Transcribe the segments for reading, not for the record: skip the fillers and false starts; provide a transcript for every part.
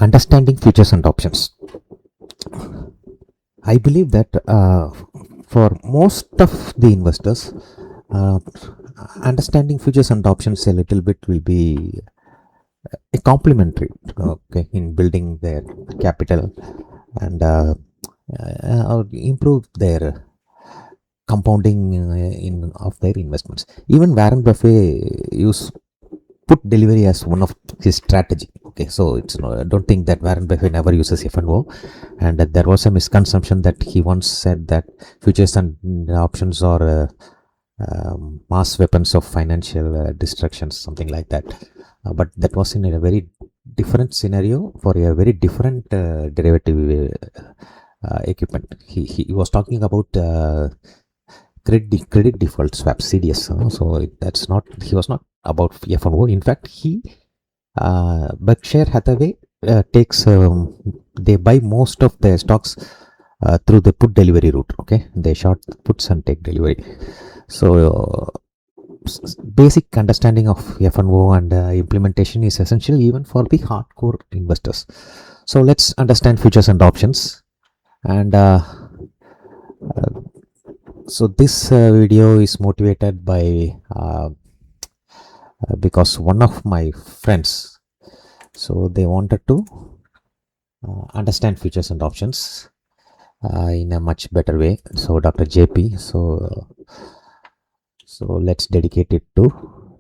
Understanding futures and options. I believe that for most of the investors, uh, understanding futures and options a little bit will be a complementary, okay, in building their capital and or improve their compounding in of their investments. Even Warren Buffett use put delivery as one of his strategy. Okay, so it's I don't think that Warren Buffett never uses FnO, and that there was a misconception that he once said that futures and options are mass weapons of financial destruction, something like that. But that was in a very different scenario for a very different derivative equipment. He was talking about credit default swap CDS. So that's not, he was not about FnO. In fact, Berkshire Hathaway takes they buy most of their stocks through the put delivery route. Okay, they short puts and take delivery. So basic understanding of FnO and implementation is essential even for the hardcore investors. So let's understand futures and options. And so this video is motivated by because one of my friends, so they wanted to understand futures and options in a much better way. So Dr. JP, so let's dedicate it to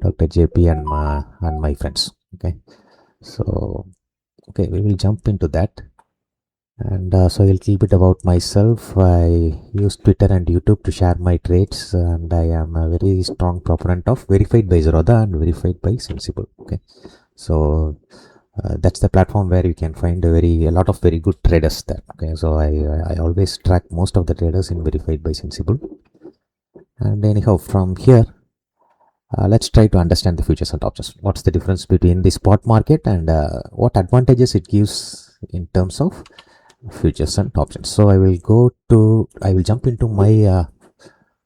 Dr. JP and my friends. Okay, so okay, we will jump into that. And so a little bit about myself. I use Twitter and YouTube to share my trades, and I am a very strong proponent of verified by Zerodha and verified by Sensible. Okay, so that's the platform where you can find a lot of very good traders there. Okay, so I always track most of the traders in verified by Sensible. And anyhow, from here, let's try to understand the futures and options. What's the difference between the spot market and what advantages it gives in terms of futures and options. So I will jump into my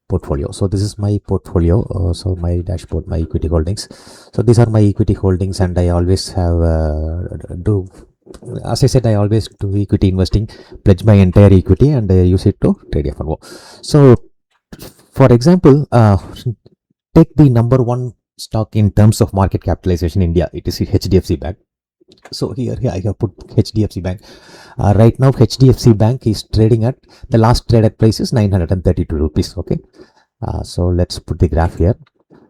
portfolio. So this is my portfolio. So my dashboard, my equity holdings. So these are my equity holdings, and I always have as I said, I always do equity investing, pledge my entire equity, and use it to trade FnO. So for example, take the number one stock in terms of market capitalization in India. It is HDFC Bank. So here I have put HDFC Bank. Right now HDFC Bank is trading at, the last traded price is 932 rupees. Okay, so let's put the graph here.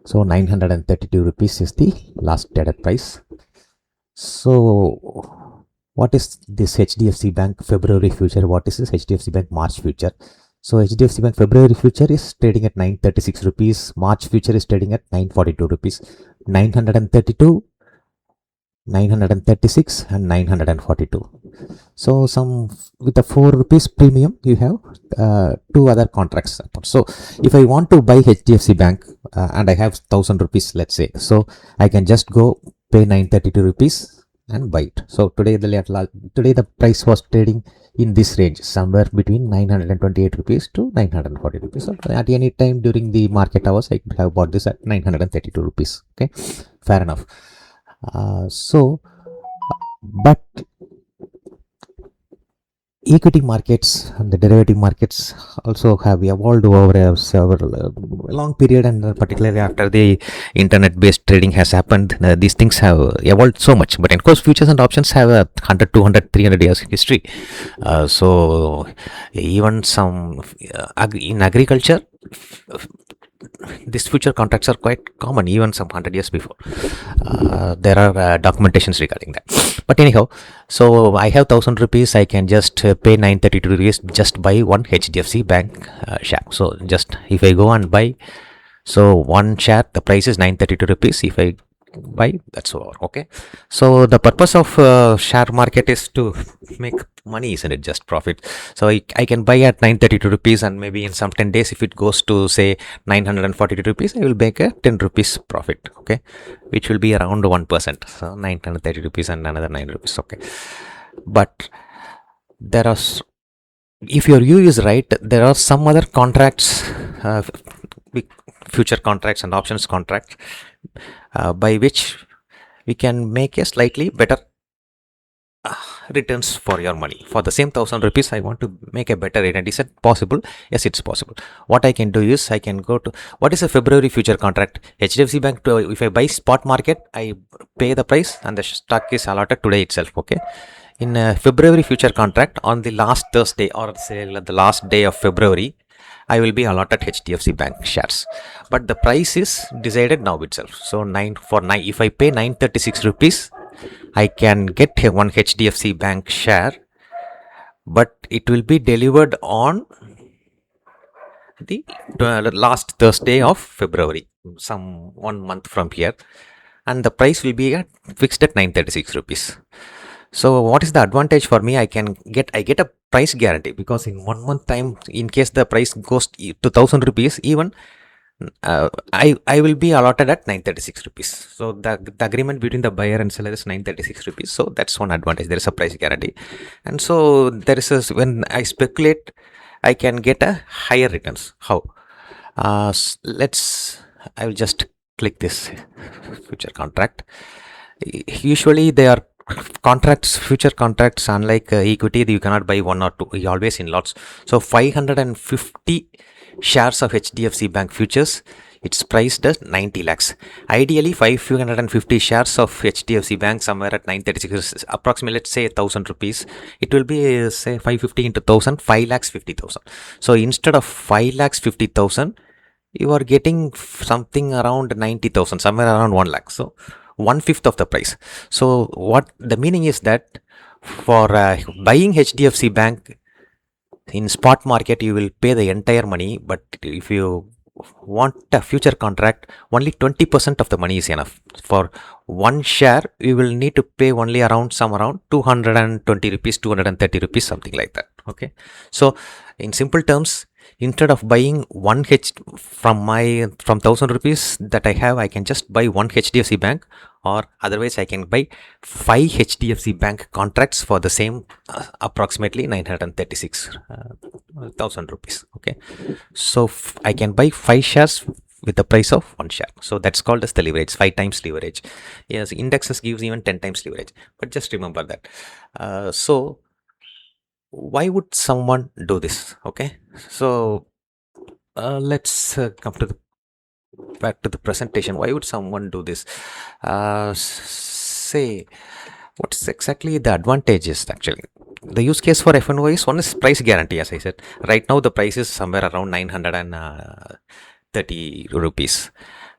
So 932 rupees is the last traded price. So what is this HDFC Bank February future? What is this HDFC Bank March future? So HDFC Bank February future is trading at 936 rupees. March future is trading at 942 rupees. 932, 936 and 942. So some with the 4 rupees premium, you have two other contracts. So if I want to buy HDFC Bank and I have 1000 rupees, let's say, so I can just go pay 932 rupees and buy it. So today the price was trading in this range, somewhere between 928 rupees to 940 rupees. So at any time during the market hours, I could have bought this at 932 rupees. Okay, fair enough. But equity markets and the derivative markets also have evolved over a several long period, and particularly after the internet based trading has happened, these things have evolved so much. But of course futures and options have a 100, 200, 300 years history. So even some in agriculture, these future contracts are quite common even some 100 years before. There are documentations regarding that. But anyhow, so I have 1000 rupees, I can just pay 932 rupees, just buy one HDFC Bank share. So just if I go and buy, so one share, the price is 932 rupees. If I buy, that's over. Okay, so the purpose of share market is to make money, isn't it? Just profit. So I can buy at 932 rupees, and maybe in some 10 days, if it goes to say 942 rupees, I will make a 10 rupees profit. Okay, which will be around 1%. So 930 rupees and another 9 rupees. Okay, but there are, if your view is right, there are some other contracts, future contracts and options contracts, by which we can make a slightly better returns for your money. For the same 1,000 rupees, I want to make a better return. Is it possible? Yes, it's possible. What I can do is I can go to what is a February future contract? HDFC Bank. If I buy spot market, I pay the price and the stock is allotted today itself. Okay. In a February future contract, on the last Thursday or say the last day of February, I will be allotted HDFC Bank shares, but the price is decided now itself. So if I pay 936 rupees, I can get one HDFC Bank share, but it will be delivered on the last Thursday of February, some 1 month from here, and the price will be fixed at 936 rupees. So what is the advantage for me? I get a price guarantee, because in 1 month time, in case the price goes to 1,000 rupees, even I will be allotted at 936 rupees. So the agreement between the buyer and seller is 936 rupees. So that's one advantage. There is a price guarantee, and so there is when I speculate, I can get a higher returns. How? I will just click this future contract. Usually they are future contracts, unlike equity, you cannot buy one or two, you always in lots. So 550 shares of HDFC Bank futures, it's priced at 90 lakhs. Ideally 550 shares of HDFC Bank somewhere at 936, approximately, let's say 1,000 rupees. It will be say 550 into 1,000, 5 lakhs 50,000. So instead of 5 lakhs 50,000, you are getting something around 90,000, somewhere around 1 lakh. So 1/5 of the price. So what the meaning is that for buying HDFC Bank in spot market, you will pay the entire money, but if you want a future contract, only 20% of the money is enough. For one share, you will need to pay only around 220 rupees, 230 rupees, something like that. Okay. So in simple terms, instead of buying from 1,000 rupees that I have, I can just buy one HDFC Bank, or otherwise I can buy 5 HDFC Bank contracts for the same approximately 936,000 rupees. Okay, so I can buy 5 shares with the price of 1 share. So that's called as the leverage, 5 times leverage. Yes, indexes gives even 10 times leverage, but just remember that. So why would someone do this? Okay, so let's come to back to the presentation. Why would someone do this? Say, what's exactly the advantages? Actually, the use case for FnO is, one is price guarantee. As I said, right now the price is somewhere around 930 rupees,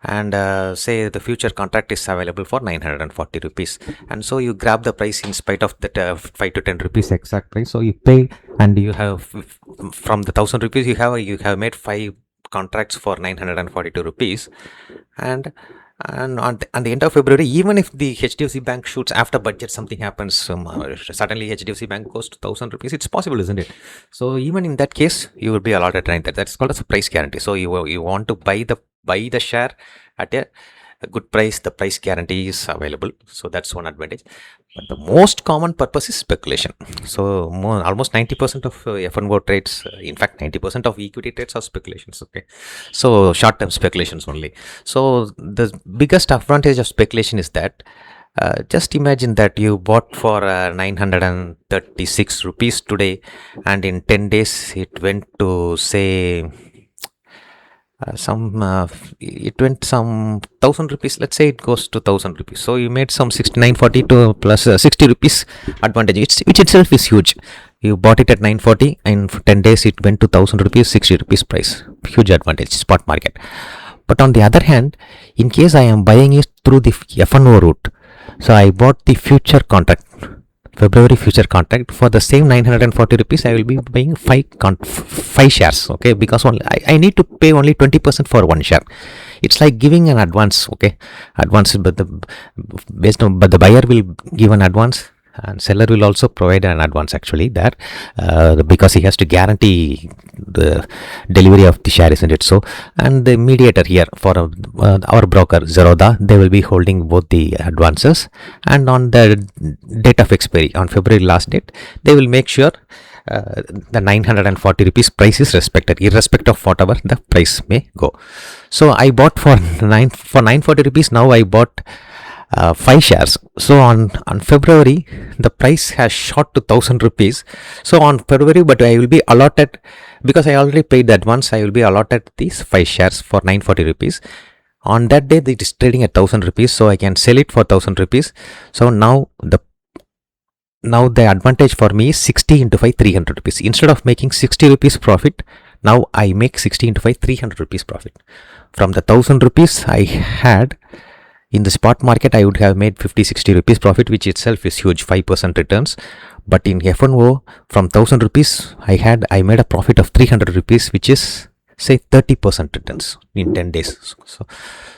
and say the future contract is available for 940 rupees, and so you grab the price in spite of that 5 to 10 rupees exact price. So you pay, and you have from the 1,000 rupees you have made 5 contracts for 942 rupees, and on the end of February, even if the HDFC Bank shoots after budget, something happens, suddenly HDFC Bank goes to 1,000 rupees, it's possible, isn't it? So even in that case, you will be allotted 9. That's called as a price guarantee. So you want to buy the share at a good price, the price guarantee is available. So that's one advantage. But the most common purpose is speculation. So almost 90% of FnO trades, in fact 90% of equity trades are speculations. Okay, so short-term speculations only. So the biggest advantage of speculation is that just imagine that you bought for 936 rupees today, and in 10 days it went to say it went some 1,000 rupees. Let's say it goes to 1,000 rupees. So you made some 940 to plus 60 rupees advantage, which itself is huge. You bought it at 940, and for 10 days it went to 1,000 rupees, 60 rupees price. Huge advantage, spot market. But on the other hand, in case I am buying it through the FnO route, so I bought the future contract, February future contract, for the same 940 rupees, I will be buying 5 shares. Okay, because I need to pay only 20% for 1 share. It's like giving an advance. Okay, advance, but the buyer will give an advance, and seller will also provide an advance actually there, because he has to guarantee the delivery of the share, isn't it? So, and the mediator here for our broker Zerodha, they will be holding both the advances, and on the date of expiry, on February last date, they will make sure the 940 rupees price is respected, irrespective of whatever the price may go. So I bought for 940 rupees. Now I bought 5 shares. So on February, the price has shot to 1000 rupees. So on February, but I will be allotted, because I already paid the advance, I will be allotted these 5 shares for 940 rupees. On that day, it is trading at 1000 rupees, so I can sell it for 1000 rupees. So now the advantage for me is 60 into 5, 300 rupees. Instead of making 60 rupees profit, now I make 60 into 5, 300 rupees profit. From the 1000 rupees I had in the spot market, I would have made 50-60 rupees profit, which itself is huge, 5% returns. But in FnO, from 1000 rupees I made a profit of 300 rupees, which is say 30% returns in 10 days.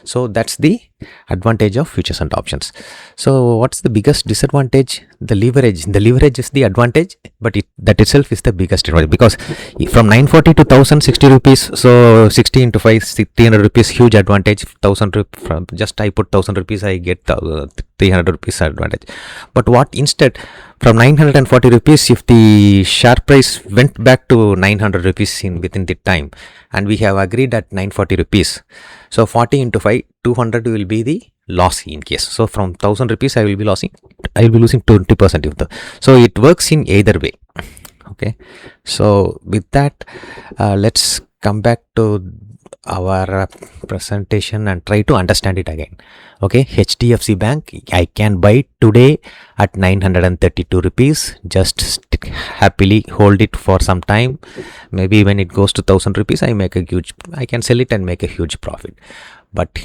So that's the advantage of futures and options. So what's the biggest disadvantage? The leverage is the advantage, but that itself is the biggest advantage, because from 940 to 1060 rupees, so 60 into 5, 300 rupees, huge advantage. 1000 from just I put 1000 rupees, I get 300 rupees advantage. But what instead, from 940 rupees, if the share price went back to 900 rupees within the time, and we have agreed at 940 rupees, so 40 into 5, 200 will be the loss in case. So from 1000 rupees I will be losing 20% of the. So it works in either way. Okay, so with that, let's come back to our presentation and try to understand it again. Okay, HDFC Bank, I can buy today at 932 rupees. Just happily hold it for some time. Maybe when it goes to 1000 rupees, I can sell it and make a huge profit. But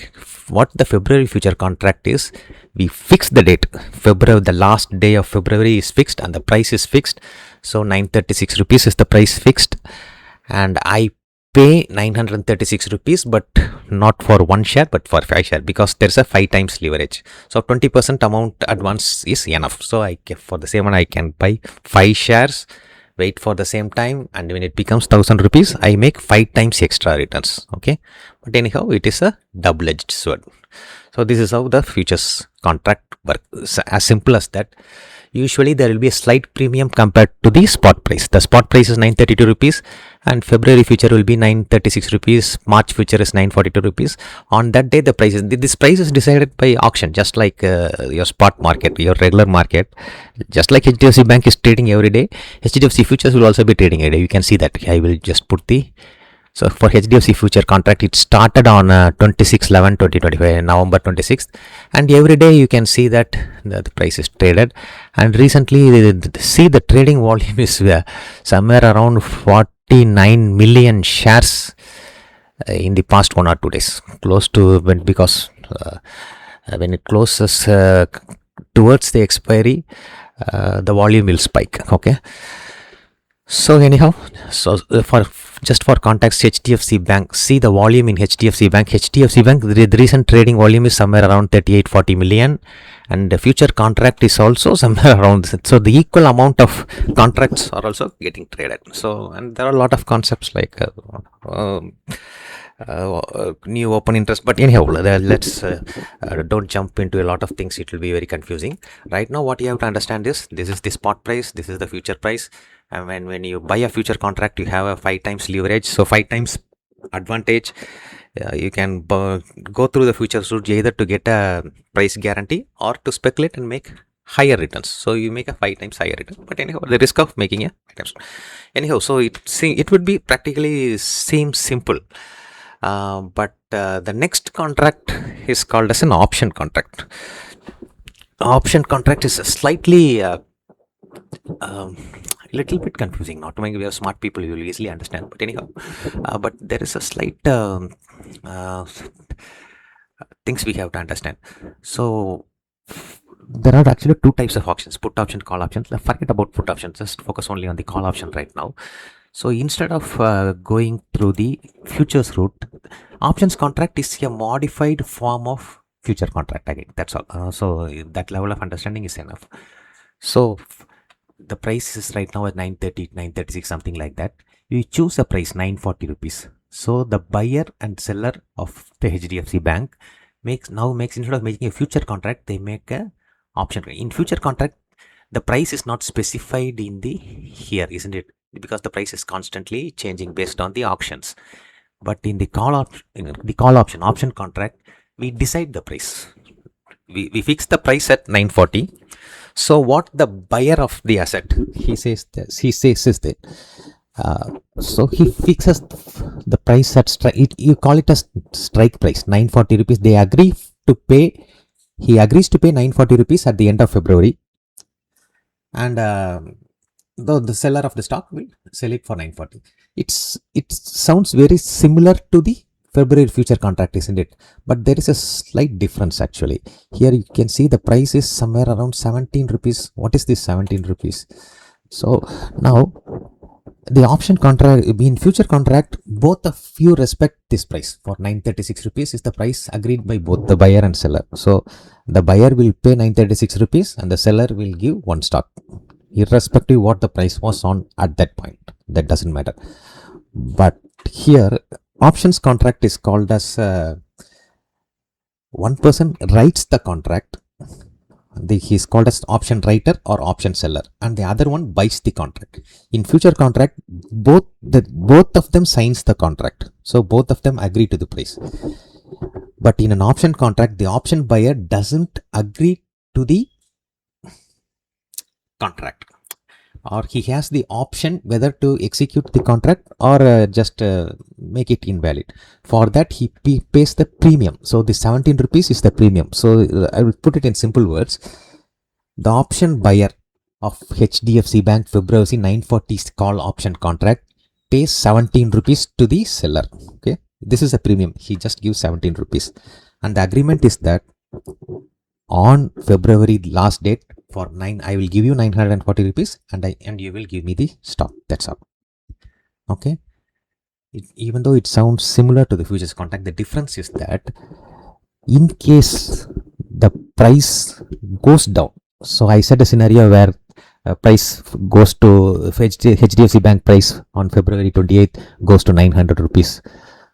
what the February future contract is, we fix the date. February, the last day of February is fixed and the price is fixed. So 936 rupees is the price fixed, and I pay 936 rupees, but not for one share but for 5 share, because there's a 5 times leverage. So 20% amount advance is enough. So for the same one I can buy 5 shares, wait for the same time, and when it becomes 1000 rupees, I make 5 times extra returns. Okay, but anyhow, it is a double-edged sword. So this is how the futures contract works. As simple as that. Usually there will be a slight premium compared to the spot price. The spot price is 932 rupees and February future will be 936 rupees. March future is 942 rupees. On that day, this price is decided by auction, just like your spot market, your regular market. Just like HDFC Bank is trading every day, HDFC futures will also be trading every day. You can see that. I will just put so for HDFC future contract, it started on 26/11/2025, November 26th, and every day you can see that the price is traded. And recently, see the trading volume is somewhere around 49 million shares in the past 1 or 2 days, close to because when it closes towards the expiry, the volume will spike. Okay. So anyhow, for context, HDFC Bank, see the volume in HDFC Bank. The recent trading volume is somewhere around 38-40 million, and the future contract is also somewhere around. So the equal amount of contracts are also getting traded. So, and there are a lot of concepts like new open interest, but anyhow, let's don't jump into a lot of things. It will be very confusing. Right now, what you have to understand is, this is the spot price, this is the future price, and when you buy a future contract, you have a 5 times leverage, so 5 times advantage. You can go through the futures route either to get a price guarantee or to speculate and make higher returns. So you make a 5 times higher return, but anyhow, the risk of making a 5 times. Anyhow, so it would be practically seems simple. But the next contract is called as an option contract. Option contract is slightly little bit confusing. Not to make we are smart people, you will easily understand. But anyhow, but there is a slight things we have to understand. So there are actually 2 types of options: put option, call option. Forget about put option. Just focus only on the call option right now. So instead of going through the futures route, options contract is a modified form of future contract again. That's all. So that level of understanding is enough. So the price is right now at 930, 936, something like that. You choose a price 940 rupees. So the buyer and seller of the HDFC Bank makes instead of making a future contract, they make a option. In future contract, the price is not specified in the here, isn't it? Because the price is constantly changing based on the auctions. But in the call option contract, we decide the price. we fix the price at 940. So what the buyer of the asset, he says this, he says is that so he fixes the price at strike. You call it a strike price, 940 rupees. They agree to pay. He agrees to pay 940 rupees at the end of February, and the seller of the stock will sell it for 940. It sounds very similar to the February future contract, isn't it? But there is a slight difference actually. Here you can see the price is somewhere around 17 rupees. What is this 17 rupees? So now the option contract, in future contract, both of you respect this price for 936 rupees is the price agreed by both the buyer and seller. So the buyer will pay 936 rupees and the seller will give one stock, irrespective what the price was on at that point. That doesn't matter. But here options contract is called as one person writes the contract. He's called as option writer or option seller, and the other one buys the contract. In future contract, both of them signs the contract, so both of them agree to the price. But in an option contract, the option buyer doesn't agree to the contract, or he has the option whether to execute the contract or just make it invalid. For that, he pays the premium. So the 17 rupees is the premium. So I will put it in simple words. The option buyer of HDFC Bank February 940 call option contract pays 17 rupees to the seller. Okay, this is a premium. He just gives 17 rupees, and the agreement is that on February last date, for 9 I will give you 940 rupees and you will give me the stock. That's all. Okay, even though it sounds similar to the futures contract, the difference is that in case the price goes down, so I said a scenario where price goes to HDFC Bank price on February 28th goes to 900 rupees.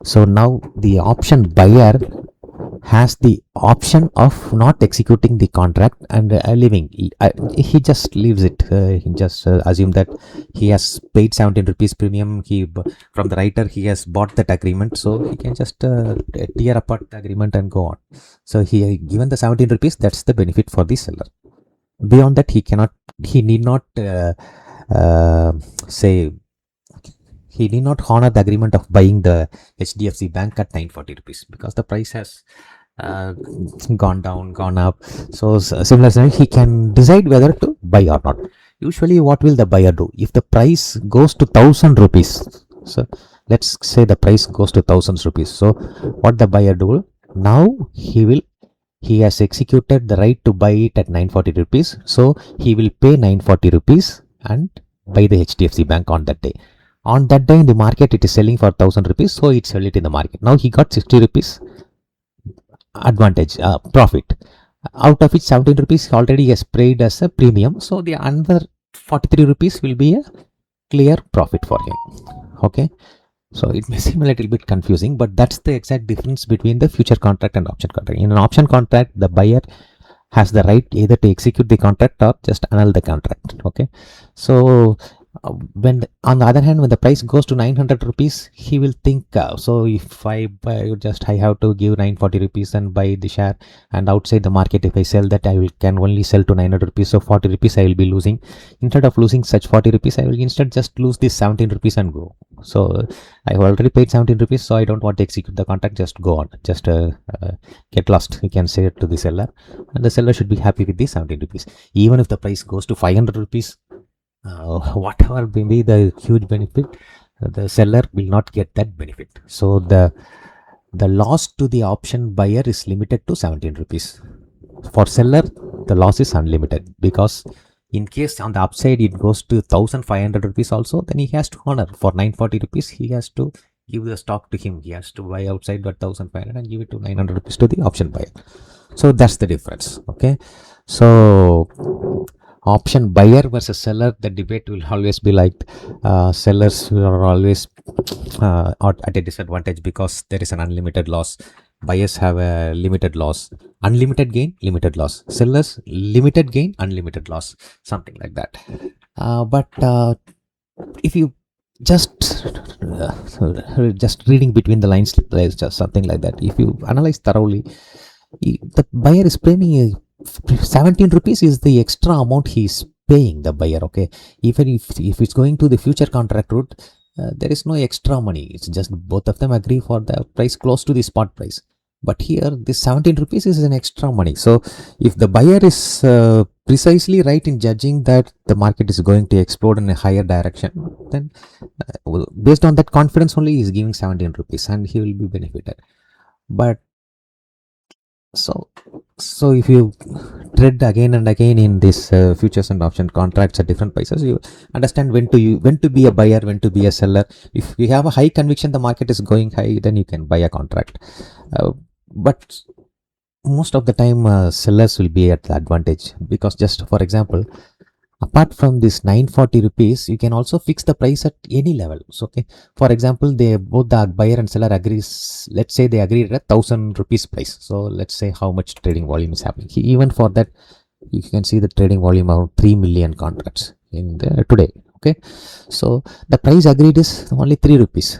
So now the option buyer has the option of not executing the contract and leaving. He just leaves it. He just assume that he has paid 17 rupees premium. From the writer, he has bought that agreement, so he can just tear apart the agreement and go on. So he given the 17 rupees. That's the benefit for the seller. Beyond that, he need not say. He need not honor the agreement of buying the HDFC Bank at 940 rupees because the price has gone down, gone up. So similarly, he can decide whether to buy or not. Usually, what will the buyer do? If the price goes to 1000 rupees, so let's say the price goes to 1000 rupees. So what the buyer do? Now he has executed the right to buy it at 940 rupees. So he will pay 940 rupees and buy the HDFC Bank on that day. On that day in the market, it is selling for 1000 rupees, so it sell it in the market. Now he got 60 rupees advantage, profit. Out of which 17 rupees already has paid as a premium, so the another 43 rupees will be a clear profit for him. Okay, so it may seem a little bit confusing, but that's the exact difference between the future contract and option contract. In an option contract, the buyer has the right either to execute the contract or just annul the contract. Okay, so on the other hand, when the price goes to 900 rupees, he will think, so if I have to give 940 rupees and buy the share, and outside the market, if I sell that, can only sell to 900 rupees, so 40 rupees I will be losing. Instead of losing such 40 rupees, I will instead just lose this 17 rupees and go. So I have already paid 17 rupees, so I don't want to execute the contract, just go on, just get lost, you can say it to the seller, and the seller should be happy with the 17 rupees. Even if the price goes to 500 rupees, whatever may be the huge benefit, the seller will not get that benefit. So the loss to the option buyer is limited to 17 rupees. For seller, the loss is unlimited, because in case on the upside it goes to 1500 rupees also, then he has to honor. For 940 rupees, he has to give the stock to him. He has to buy outside at 1500 and give it to 900 rupees to the option buyer. So that's the difference. Okay, so option buyer versus seller, the debate will always be like sellers are always at a disadvantage because there is an unlimited loss. Buyers have a limited loss, unlimited gain, limited loss. Sellers, limited gain, unlimited loss, something like that. But if you just reading between the lines, there's just something like that. If you analyze thoroughly, The buyer is paying 17 rupees is the extra amount he is paying the buyer. Okay, even if it's going to the future contract route, there is no extra money. It's just both of them agree for the price close to the spot price. But here, this 17 rupees is an extra money. So, if the buyer is precisely right in judging that the market is going to explode in a higher direction, then based on that confidence only, he is giving 17 rupees and he will be benefited. But so if you trade again and again in this futures and option contracts at different prices, you understand when to be a buyer, when to be a seller. If you have a high conviction the market is going high, then you can buy a contract. But most of the time sellers will be at the advantage, because just for example, apart from this 940 rupees, you can also fix the price at any level. So, okay, for example, they both the buyer and seller agrees. Let's say they agreed at 1000 rupees price. So let's say how much trading volume is happening. Even for that, you can see the trading volume around 3 million contracts in the today. Okay, so the price agreed is only 3 rupees.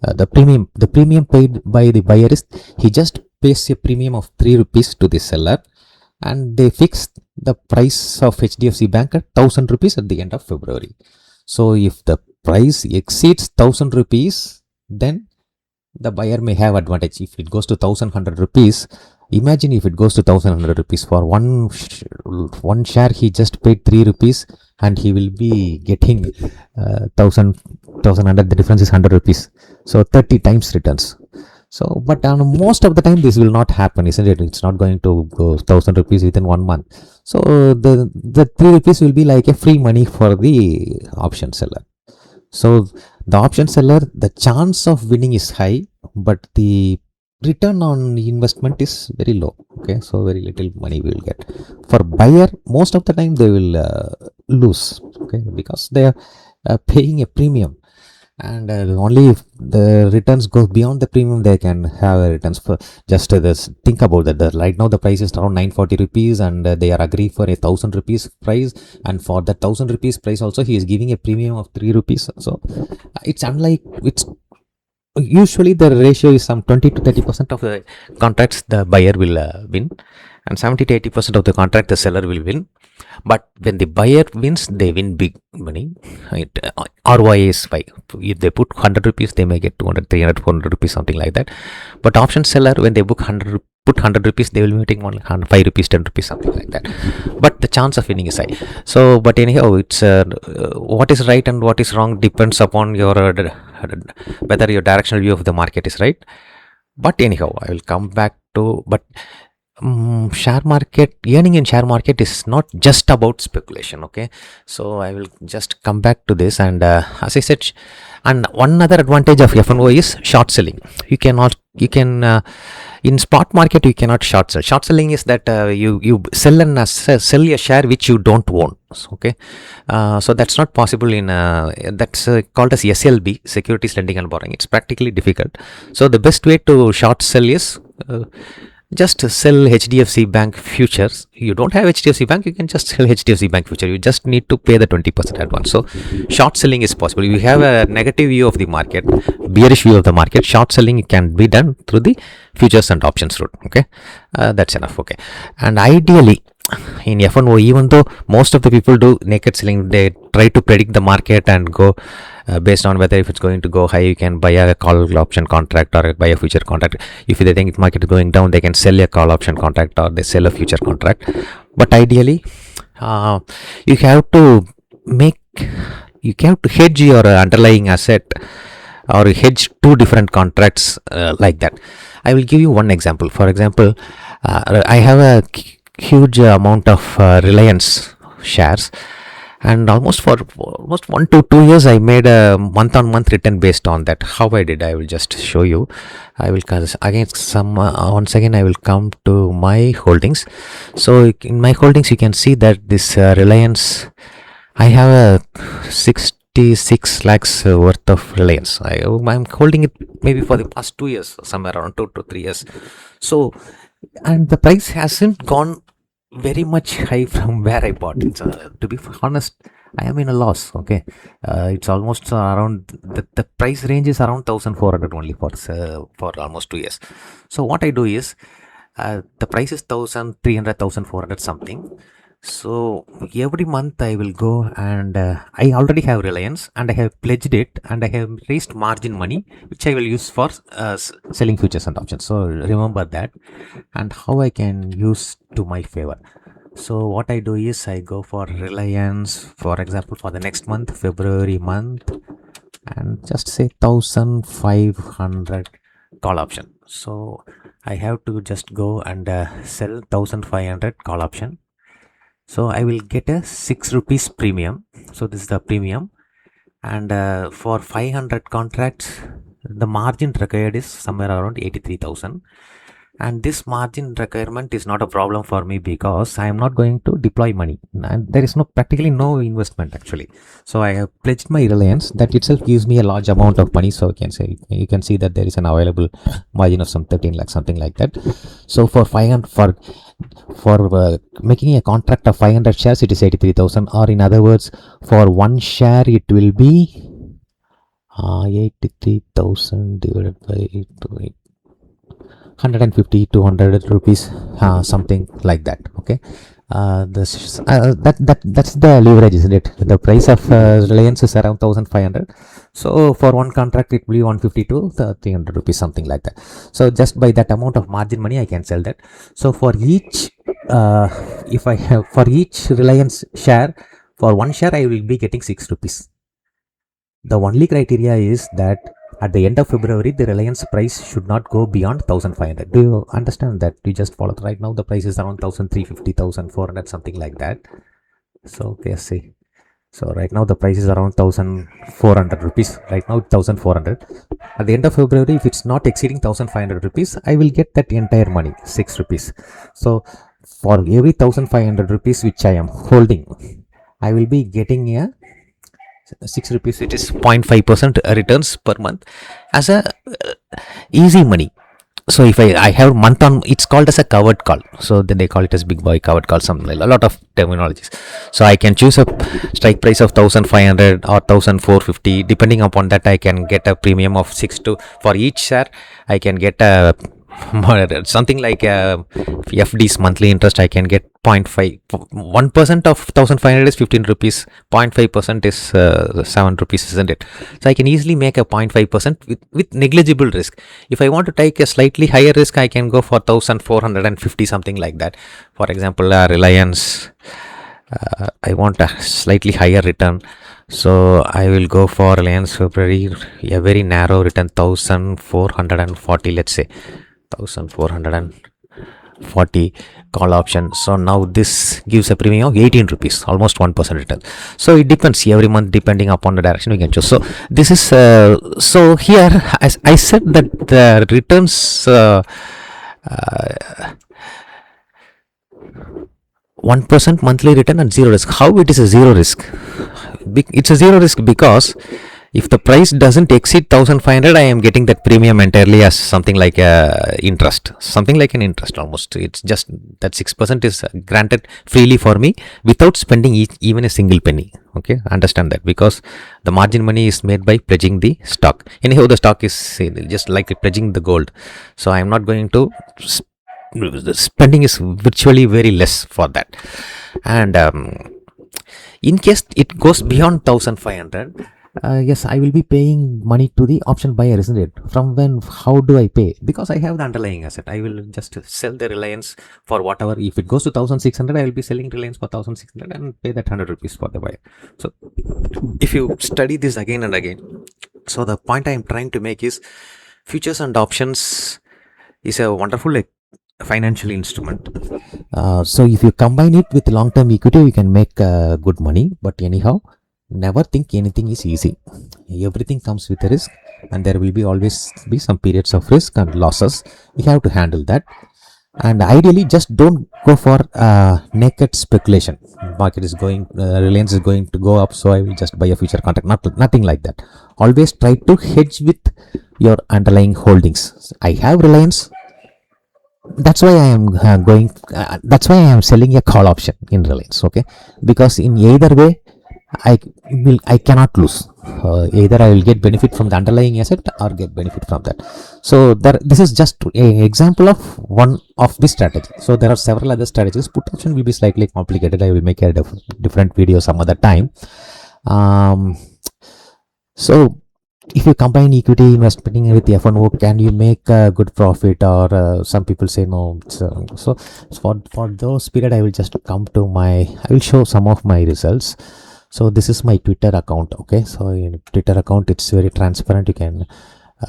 The premium paid by the buyer is, he just pays a premium of 3 rupees to the seller, and they fixed the price of HDFC Bank at 1000 rupees at the end of February. So if the price exceeds 1000 rupees, then the buyer may have advantage. If it goes to 1100 rupees, imagine if it goes to 1100 rupees for one share, he just paid 3 rupees and he will be getting 1100. The difference is 100 rupees. So 30 times returns. So, but most of the time this will not happen, isn't it? It's not going to go 1000 rupees within 1 month. So the 3 rupees will be like a free money for the option seller. So the option seller, the chance of winning is high, but the return on investment is very low. Okay, so very little money we will get. For buyer, most of the time they will lose. Okay, because they are paying a premium, and only if the returns go beyond the premium, they can have returns. For just this, think about that, right now the price is around 940 rupees, and they are agree for a 1000 rupees price, and for that 1000 rupees price also he is giving a premium of 3 rupees. So it's unlike, it's usually the ratio is some 20 to 30% of the contracts the buyer will win, and 70 to 80% of the contract the seller will win. But when the buyer wins, they win big money. ROI is 5. If they put 100 rupees, they may get 200, 300, 400 rupees, something like that. But option seller, when they put 100 rupees, they will be making only 5 rupees, 10 rupees, something like that. But the chance of winning is high. So, but anyhow, it's what is right and what is wrong depends upon your whether your directional view of the market is right. But anyhow, I will come back to, but share market, earning in share market is not just about speculation. Okay, so I will just come back to this. And as I said, and one other advantage of FnO is short selling. You can in spot market you cannot short sell. Short selling is that you sell a share which you don't own. Okay, so that's not possible in that's called as SLB, securities lending and borrowing. It's practically difficult. So the best way to short sell is just sell HDFC Bank futures. You don't have HDFC Bank, you can just sell HDFC Bank future. You just need to pay the 20% advance. So short selling is possible. You have a negative view of the market, bearish view of the market. Short selling can be done through the futures and options route. Okay, that's enough. Okay, and ideally in FnO, even though most of the people do naked selling, they try to predict the market and go based on whether if it's going to go high, you can buy a call option contract or buy a future contract. If they think the market is going down, they can sell a call option contract or they sell a future contract. But ideally, you have to hedge your underlying asset, or hedge two different contracts like that. I will give you one example. For example, I have a huge amount of Reliance shares, and almost 1 to 2 years I made a month-on-month return based on that. How I did, I will just show you. I will again once again I will come to my holdings. So in my holdings you can see that this Reliance, I have a 66 lakhs worth of Reliance. I'm holding it maybe for the past 2 years, somewhere around 2 to 3 years. So, and the price hasn't gone very much high from where I bought it. To be honest, I am in a loss. Okay, it's almost around the price range is around 1400 only for almost 2 years. So what I do is, The price is 1,300, 1,400 something. So every month I will go and I already have Reliance and I have pledged it and I have raised margin money which I will use for selling futures and options. So remember that and how I can use to my favor. So what I do is I go for Reliance, for example, for the next month, February month, and just say 1,500 call option. So I have to just go and sell 1,500 call option. So I will get a 6 rupees premium. So this is the premium, and for 500 contracts the margin required is somewhere around 83,000, and this margin requirement is not a problem for me because I am not going to deploy money and there is no practically no investment actually. So I have pledged my Reliance, that itself gives me a large amount of money. So you can see that there is an available margin of some 13 lakhs, something like that. So for 500 for making a contract of 500 shares, it is 83,000, or in other words, for one share it will be 83,000 divided by 150 200 rupees, something like that. Okay, that's the leverage, isn't it? The price of Reliance is around 1,500. So for one contract it will be 150 to 300 rupees, something like that. So just by that amount of margin money I can sell that. So for each if I have for each Reliance share, for one share I will be getting 6 rupees. The only criteria is that at the end of February, the Reliance price should not go beyond 1,500. Do you understand that? You just follow. Right now, the price is around 1,350, 1,400, something like that. So, okay, see. So, right now, the price is around 1,400 rupees. Right now, 1,400. At the end of February, if it's not exceeding 1,500 rupees, I will get that entire money, 6 rupees. So, for every 1,500 rupees which I am holding, I will be getting a 6 rupees, it is 0.5% returns per month as a easy money. So if I have month on, it's called as a covered call. So then they call it as big boy covered call, something like a lot of terminologies. So I can choose a strike price of 1,500 or 1,450. Depending upon that, I can get a premium of 6 to, for each share I can get a something like FD's monthly interest. I can get 0.5. 1% of 1,500 is 15 rupees. 0.5% is 7 rupees, isn't it? So I can easily make a 0.5% with negligible risk. If I want to take a slightly higher risk, I can go for 1,450, something like that. For example, Reliance, I want a slightly higher return. So I will go for Reliance February, a very narrow return, 1,440, let's say. 1,440 call option. So now this gives a premium of 18 rupees, almost 1% return. So it depends every month, depending upon the direction we can choose. So this is so here, as I said, that the returns 1% monthly return and zero risk. How it is a zero risk? It's a zero risk because if the price doesn't exceed 1,500, I am getting that premium entirely as something like a interest, something like an interest almost. It's just that 6% is granted freely for me without spending even a single penny. Okay, understand that, because the margin money is made by pledging the stock. Anyhow, the stock is just like pledging the gold. So I am not going to. The spending is virtually very less for that. And in case it goes beyond 1,500. Yes, I will be paying money to the option buyer, isn't it? From when? How do I pay? Because I have the underlying asset. I will just sell the Reliance for whatever. If it goes to 1,600, I will be selling Reliance for 1,600 and pay that 100 rupees for the buyer. So if you study this again and again, so the point I am trying to make is futures and options is a wonderful financial instrument. So if you combine it with long-term equity, you can make good money. But anyhow, never think anything is easy. Everything comes with a risk, and there will be always be some periods of risk and losses. We have to handle that, and ideally just don't go for naked speculation. Market is going, Reliance is going to go up, so I will just buy a future contract. Nothing like that. Always try to hedge with your underlying holdings. I have Reliance. That's why I am that's why I am selling a call option in Reliance. Okay, because in either way, I cannot lose. Either I will get benefit from the underlying asset or get benefit from that. So this is just an example of one of this strategy. So there are several other strategies. Put option will be slightly complicated. I will make a different video some other time. So if you combine equity investing with FnO, can you make a good profit? Or some people say no. So for those period, I will just come to I will show some of my results. So this is my Twitter account. Okay, so in Twitter account, it's very transparent. You can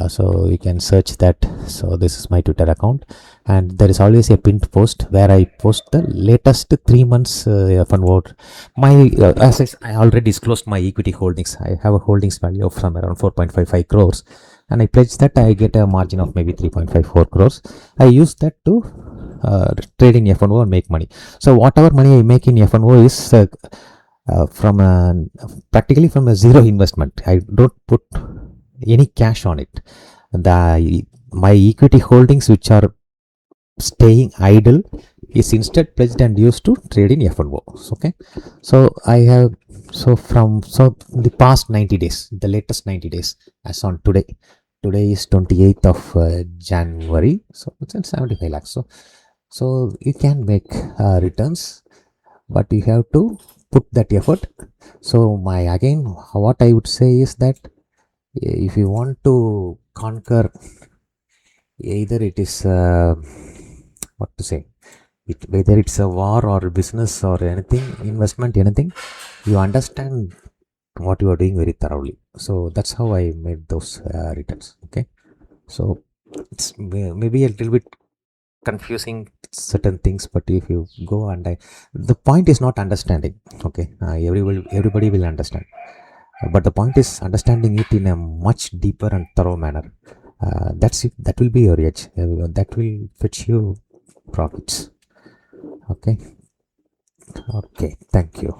so you can search that. So this is my Twitter account, and there is always a pinned post where I post the latest 3 months FnO. My as I already disclosed my equity holdings. I have a holdings value of some around 4.55 crores, and I pledge that I get a margin of maybe 3.54 crores. I use that to trade in FnO and make money. So whatever money I make in FnO is from practically from a zero investment. I don't put any cash on it. My equity holdings which are staying idle is instead pledged and used to trade in FnO. Okay, so I have the past 90 days, the latest 90 days as on today. Today is 28th of January, so it's at 75 lakhs. So you can make returns, but you have to put that effort. So what I would say is that if you want to conquer, either it is what to say, whether it's a war or business or anything, investment, anything, you understand what you are doing very thoroughly. So that's how I made those returns. Okay, so it's maybe a little bit confusing certain things, but if you go and the point is not understanding. Okay, everybody will understand, but the point is understanding it in a much deeper and thorough manner. That's it. That will be your edge. That will fetch you profits. Okay. Thank you.